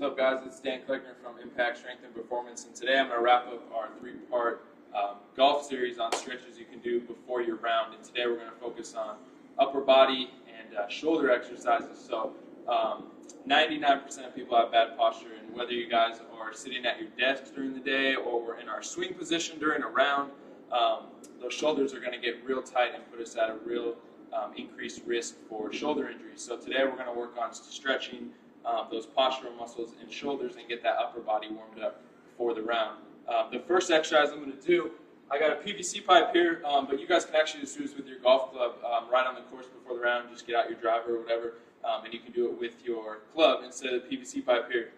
What's up, guys? It's Dan Kleckner from Impact Strength and Performance, and today I'm going to wrap up our three-part golf series on stretches you can do before your round. And today we're going to focus on upper body and shoulder exercises. So 99% of people have bad posture, and whether you guys are sitting at your desks during the day or we're in our swing position during a round, those shoulders are going to get real tight and put us at a real increased risk for shoulder injuries. So today we're going to work on stretching those postural muscles and shoulders and get that upper body warmed up before the round. The first exercise I'm going to do, I got a PVC pipe here, but you guys can actually just do this with your golf club right on the course before the round. Just get out your driver or whatever, and you can do it with your club instead of the PVC pipe here.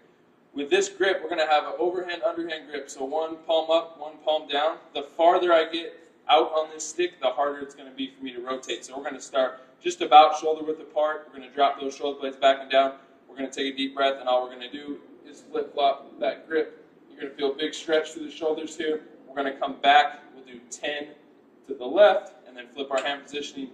With this grip, we're going to have an overhand, underhand grip, so one palm up, one palm down. The farther I get out on this stick, the harder it's going to be for me to rotate. So we're going to start just about shoulder width apart. We're going to drop those shoulder blades back and down. We're going to take a deep breath, and all we're going to do is flip-flop that grip. You're going to feel a big stretch through the shoulders here. We're going to come back. We'll do 10 to the left, and then flip our hand positioning,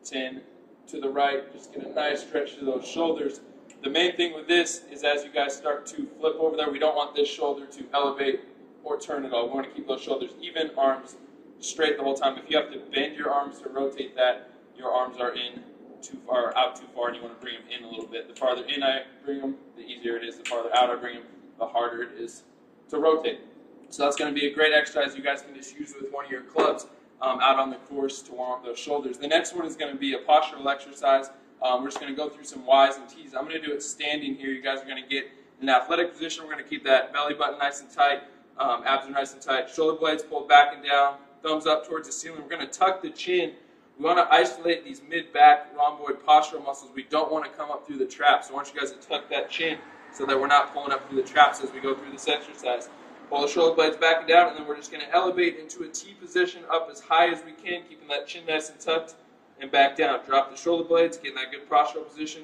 10 to the right. Just get a nice stretch to those shoulders. The main thing with this is as you guys start to flip over there, we don't want this shoulder to elevate or turn at all. We want to keep those shoulders even, arms straight the whole time. If you have to bend your arms to rotate that, your arms are in too far, out too far, and you want to bring them in a little bit. The farther in I bring them, the easier it is. The farther out I bring them, the harder it is to rotate. So that's going to be a great exercise you guys can just use with one of your clubs out on the course to warm up those shoulders. The next one is going to be a postural exercise. We're just going to go through some Y's and T's. I'm going to do it standing here. You guys are going to get in an athletic position. We're going to keep that belly button nice and tight, abs are nice and tight, shoulder blades pulled back and down, thumbs up towards the ceiling. We're going to tuck the chin. We want to isolate these mid-back rhomboid postural muscles. We don't want to come up through the traps. So I want you guys to tuck that chin so that we're not pulling up through the traps as we go through this exercise. Pull the shoulder blades back and down, and then we're just going to elevate into a T position up as high as we can, keeping that chin nice and tucked, and back down. Drop the shoulder blades, get in that good postural position,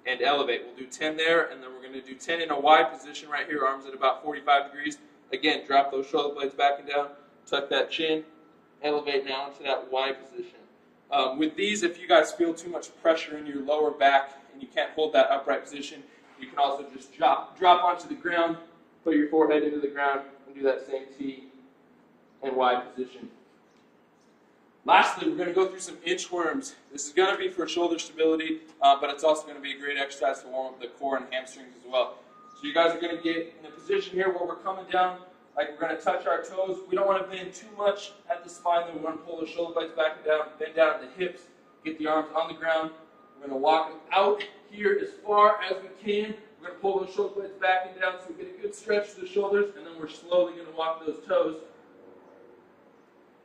and elevate. We'll do 10 there, and then we're going to do 10 in a wide position right here, arms at about 45 degrees. Again, drop those shoulder blades back and down, tuck that chin, elevate now into that wide position. With these, if you guys feel too much pressure in your lower back and you can't hold that upright position, you can also just drop onto the ground, put your forehead into the ground, and do that same T and wide position. Lastly, we're going to go through some inchworms. This is going to be for shoulder stability, but it's also going to be a great exercise to warm up the core and hamstrings as well. So you guys are going to get in a position here where we're coming down, like we're going to touch our toes. We don't want to bend too much at the spine, though. We want to pull the shoulder blades back and down, bend down at the hips, get the arms on the ground. We're going to walk them out here as far as we can. We're going to pull those shoulder blades back and down so we get a good stretch to the shoulders, and then we're slowly going to walk those toes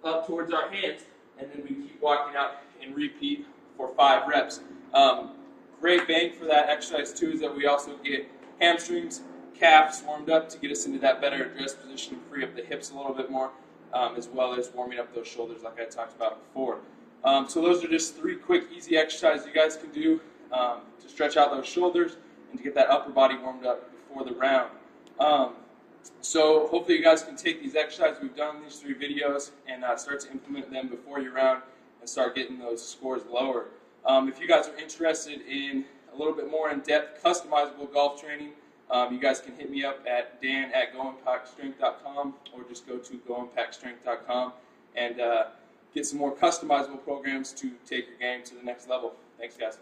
up towards our hands, and then we keep walking out and repeat for 5 reps. Great bang for that exercise, too, is that we also get hamstrings, calves warmed up to get us into that better address position and free up the hips a little bit more, as well as warming up those shoulders like I talked about before. So those are just 3 quick, easy exercises you guys can do to stretch out those shoulders and to get that upper body warmed up before the round. So hopefully you guys can take these exercises we've done in these 3 videos and start to implement them before your round and start getting those scores lower. If you guys are interested in a little bit more in-depth customizable golf training, you guys can hit me up at dan@goimpactstrength.com or just go to goimpactstrength.com and get some more customizable programs to take your game to the next level. Thanks, guys.